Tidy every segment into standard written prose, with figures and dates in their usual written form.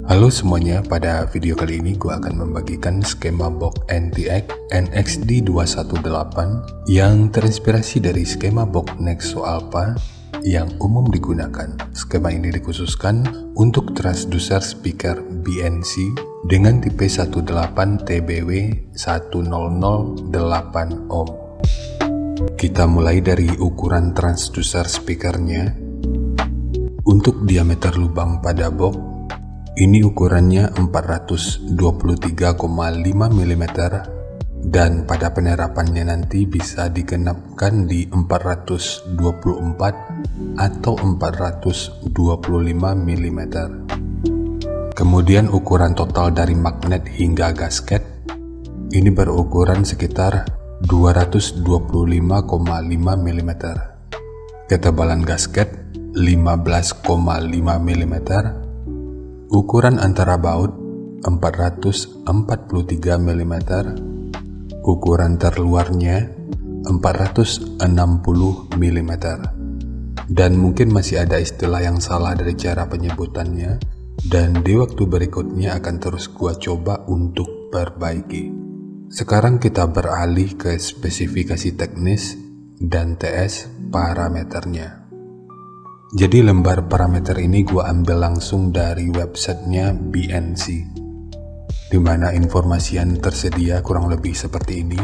Halo semuanya, pada video kali ini gue akan membagikan skema box NTX NXD218 yang terinspirasi dari skema box Nexo Alpha yang umum digunakan. Skema ini dikhususkan untuk transducer speaker BNC dengan tipe 18TBW 1008 ohm. Kita mulai dari ukuran transducer speakernya. Untuk diameter lubang pada box, ini ukurannya 423,5 mm dan pada penerapannya nanti bisa digenapkan di 424 atau 425 mm. Kemudian ukuran total dari magnet hingga gasket ini berukuran sekitar 225,5 mm. Ketebalan gasket 15,5 mm. Ukuran antara baut 443 mm. Ukuran terluarnya 460 mm. Dan mungkin masih ada istilah yang salah dari cara penyebutannya, dan di waktu berikutnya akan terus gua coba untuk perbaiki. Sekarang kita beralih ke spesifikasi teknis dan TS parameternya. Jadi lembar parameter ini gua ambil langsung dari websitenya BNC, dimana informasi yang tersedia kurang lebih seperti ini.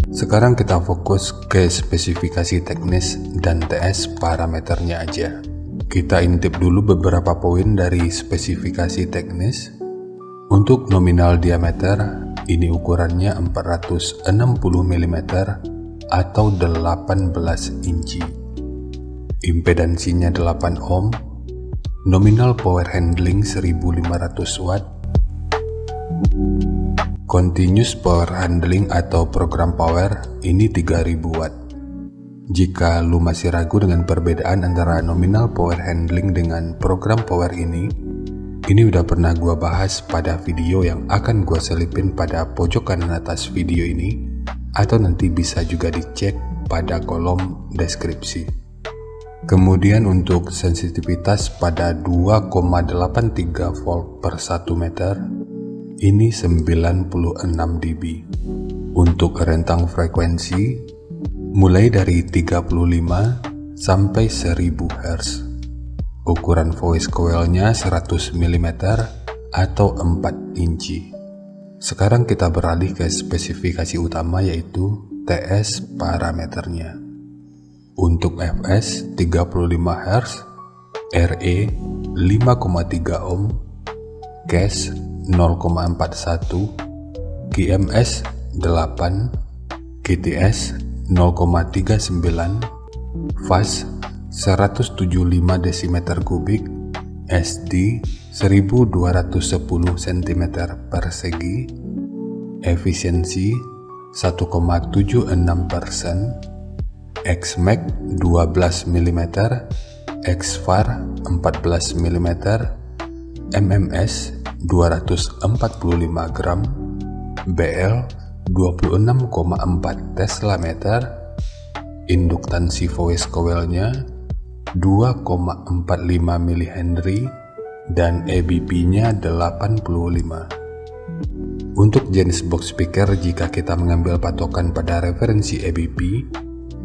Sekarang kita fokus ke spesifikasi teknis dan TS parameternya aja. Kita intip dulu beberapa poin dari spesifikasi teknis. Untuk nominal diameter, ini ukurannya 460 mm atau 18 inci. Impedansinya 8 ohm. Nominal power handling 1500 watt. Continuous power handling atau program power ini 3000 watt. Jika lu masih ragu dengan perbedaan antara nominal power handling dengan program power ini udah pernah gua bahas pada video yang akan gua selipin pada pojok kanan atas video ini, atau nanti bisa juga dicek pada kolom deskripsi. Kemudian untuk sensitivitas pada 2,83 volt per 1 meter ini 96 dB. Untuk rentang frekuensi mulai dari 35 sampai 1000 Hz. Ukuran voice coil-nya 100 mm atau 4 inci. Sekarang kita beralih ke spesifikasi utama, yaitu TS parameternya. Untuk fs 35 Hz, RE 5,3 ohm, case 0,41, GMS 8, GTS 0,39, fast 175 desimeter kubik, SD 1210 cm per segi, efisiensi 1,76%, Xmax 12 mm, Xvar 14 mm, MMS 245 gram, BL 26,4 Tesla meter, induktansi voice coil-nya 2,45 mH dan EBP-nya 85. Untuk jenis box speaker, jika kita mengambil patokan pada referensi EBP,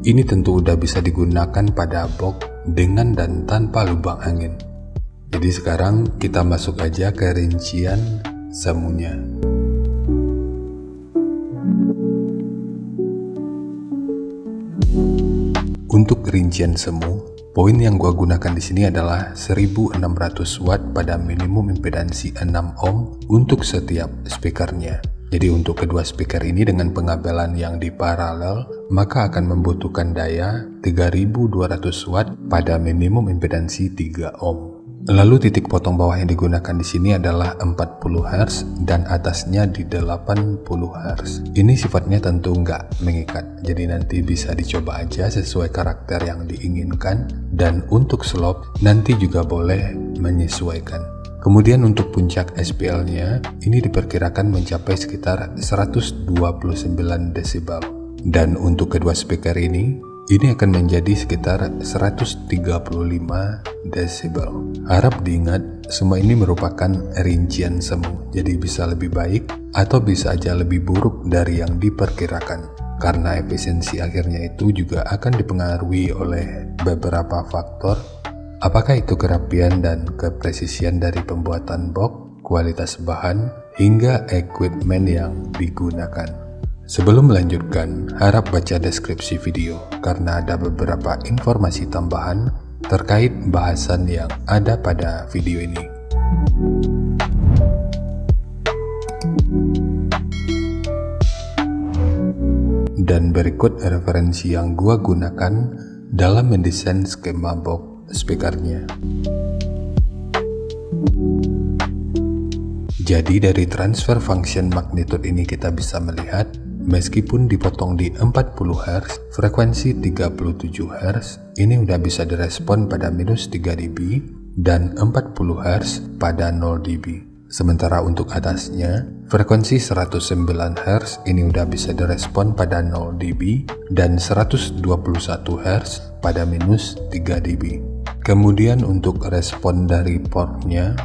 ini tentu udah bisa digunakan pada box dengan dan tanpa lubang angin. Jadi sekarang kita masuk aja ke rincian semuanya. Untuk rincian semu, poin yang gua gunakan di sini adalah 1600 watt pada minimum impedansi 6 ohm untuk setiap speakernya. Jadi untuk kedua speaker ini dengan pengabelan yang diparalel, maka akan membutuhkan daya 3200 watt pada minimum impedansi 3 ohm. Lalu titik potong bawah yang digunakan di sini adalah 40 Hz dan atasnya di 80 Hz. Ini sifatnya tentu nggak mengikat, jadi nanti bisa dicoba aja sesuai karakter yang diinginkan, dan untuk slope nanti juga boleh menyesuaikan. Kemudian untuk puncak SPL-nya ini diperkirakan mencapai sekitar 129 desibel. Dan untuk kedua speaker ini ini akan menjadi sekitar 135 desibel. Harap diingat, semua ini merupakan rincian semu, jadi bisa lebih baik atau bisa aja lebih buruk dari yang diperkirakan. Karena efisiensi akhirnya itu juga akan dipengaruhi oleh beberapa faktor, apakah itu kerapian dan kepresisian dari pembuatan box, kualitas bahan, hingga equipment yang digunakan. Sebelum melanjutkan, harap baca deskripsi video karena ada beberapa informasi tambahan terkait bahasan yang ada pada video ini. Dan berikut referensi yang gua gunakan dalam mendesain skema box speakernya. Jadi dari transfer function magnitude ini kita bisa melihat meskipun dipotong di 40 Hz, frekuensi 37 Hz ini udah bisa direspon pada minus 3 dB dan 40 Hz pada 0 dB. Sementara untuk atasnya, frekuensi 109 Hz ini udah bisa direspon pada 0 dB dan 121 Hz pada minus 3 dB. Kemudian untuk respon dari portnya,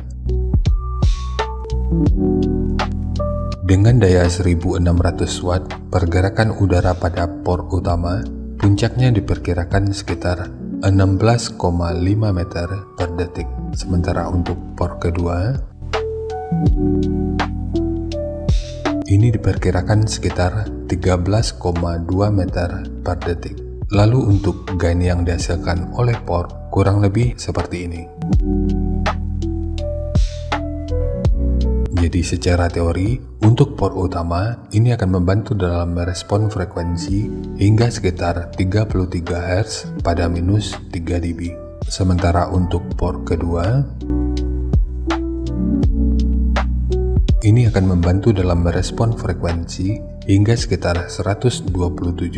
dengan daya 1600 watt, pergerakan udara pada port utama, puncaknya diperkirakan sekitar 16,5 meter per detik. Sementara untuk port kedua, ini diperkirakan sekitar 13,2 meter per detik. Lalu untuk gain yang dihasilkan oleh port kurang lebih seperti ini. Jadi secara teori, untuk port utama ini akan membantu dalam merespon frekuensi hingga sekitar 33 Hz pada minus 3 dB. Sementara untuk port kedua, ini akan membantu dalam merespon frekuensi hingga sekitar 127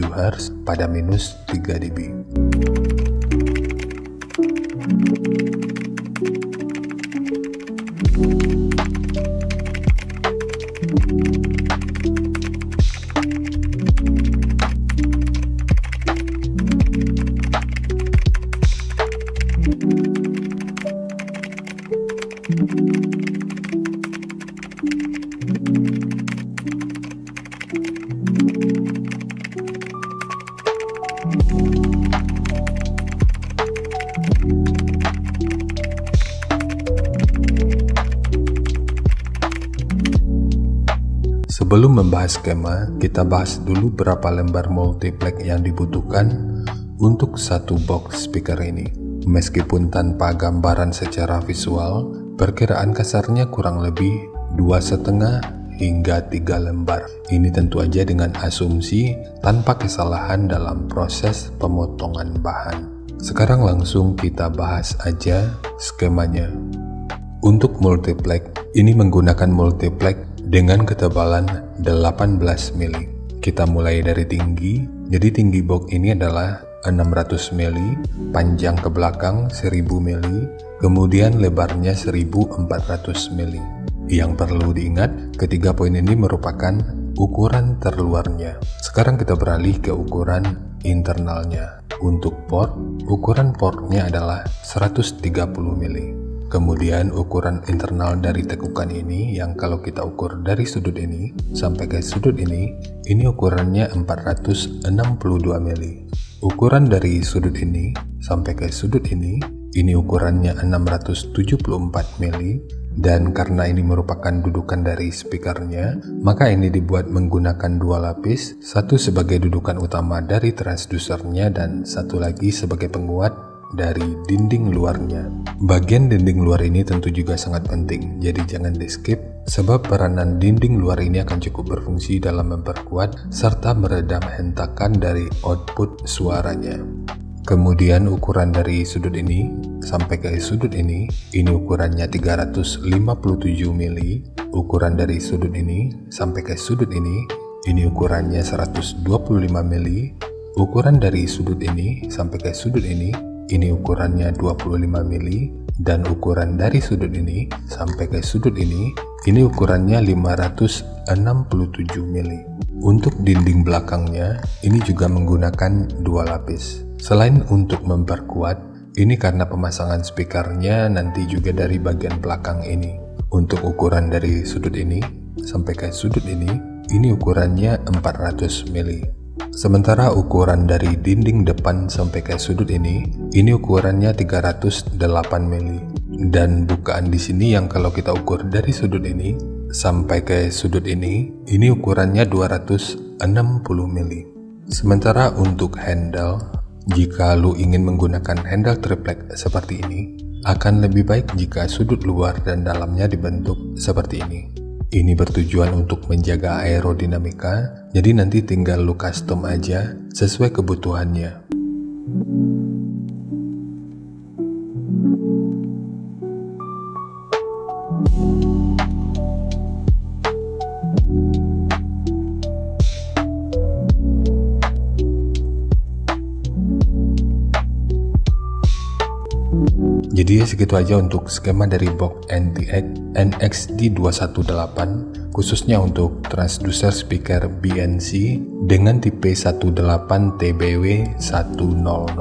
Hz pada minus 3 dB. Sebelum membahas skema, kita bahas dulu berapa lembar multiplex yang dibutuhkan untuk satu box speaker ini. Meskipun tanpa gambaran secara visual, perkiraan kasarnya kurang lebih 2,5 hingga 3 lembar. Ini tentu aja dengan asumsi tanpa kesalahan dalam proses pemotongan bahan. Sekarang langsung kita bahas aja skemanya. Untuk multiplex, ini menggunakan multiplex dengan ketebalan 18 mili. Kita mulai dari tinggi, jadi tinggi box ini adalah 600 mili, panjang ke belakang 1000 mili, kemudian lebarnya 1400 mili. Yang perlu diingat, ketiga poin ini merupakan ukuran terluarnya. Sekarang kita beralih ke ukuran internalnya. Untuk port, ukuran portnya adalah 130 mili. Kemudian ukuran internal dari tekukan ini yang kalau kita ukur dari sudut ini sampai ke sudut ini ukurannya 462 mili. Ukuran dari sudut ini sampai ke sudut ini ukurannya 674 mili. Dan karena ini merupakan dudukan dari speakernya, maka ini dibuat menggunakan dua lapis, satu sebagai dudukan utama dari transdusernya dan satu lagi sebagai penguat dari dinding luarnya. Bagian dinding luar ini tentu juga sangat penting, jadi jangan di skip, sebab peranan dinding luar ini akan cukup berfungsi dalam memperkuat serta meredam hentakan dari output suaranya. Kemudian ukuran dari sudut ini sampai ke sudut ini ukurannya 357 mili. Ukuran dari sudut ini sampai ke sudut ini ukurannya 125 mili. Ukuran dari sudut ini sampai ke sudut ini ukurannya 25 mili. Dan ukuran dari sudut ini sampai ke sudut ini ukurannya 506 67 mili. Untuk dinding belakangnya, ini juga menggunakan 2 lapis. Selain untuk memperkuat, ini karena pemasangan speakernya nanti juga dari bagian belakang ini. Untuk ukuran dari sudut ini sampai ke sudut ini ukurannya 400 mili. Sementara ukuran dari dinding depan sampai ke sudut ini ukurannya 308 mili. Dan bukaan di sini yang kalau kita ukur dari sudut ini sampai ke sudut ini ukurannya 260 mili. Sementara untuk handle, jika lu ingin menggunakan handle triplek seperti ini, akan lebih baik jika sudut luar dan dalamnya dibentuk seperti ini. Ini bertujuan untuk menjaga aerodinamika, jadi nanti tinggal lu custom aja sesuai kebutuhannya. Jadi segitu aja untuk skema dari box NTX NXT218 khususnya untuk transducer speaker BNC dengan tipe 18TBW100.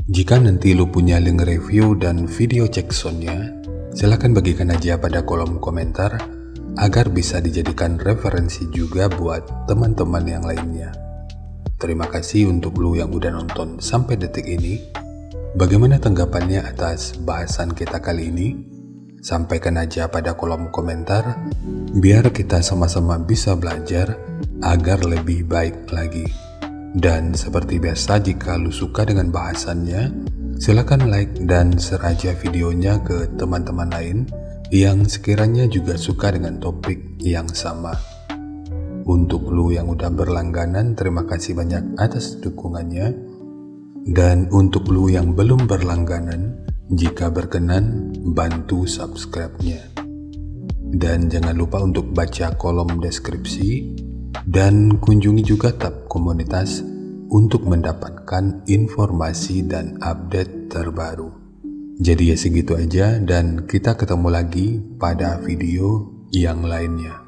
Jika nanti lu punya link review dan video cek soundnya, silahkan bagikan aja pada kolom komentar agar bisa dijadikan referensi juga buat teman-teman yang lainnya. Terima kasih untuk lu yang udah nonton sampai detik ini. Bagaimana tanggapannya atas bahasan kita kali ini? Sampaikan aja pada kolom komentar, biar kita sama-sama bisa belajar agar lebih baik lagi. Dan seperti biasa, jika lu suka dengan bahasannya, silakan like dan share aja videonya ke teman-teman lain yang sekiranya juga suka dengan topik yang sama. Untuk lu yang udah berlangganan, terima kasih banyak atas dukungannya. Dan untuk lu yang belum berlangganan, jika berkenan, bantu subscribe-nya. Dan jangan lupa untuk baca kolom deskripsi dan kunjungi juga tab komunitas untuk mendapatkan informasi dan update terbaru. Jadi ya segitu aja, dan kita ketemu lagi pada video yang lainnya.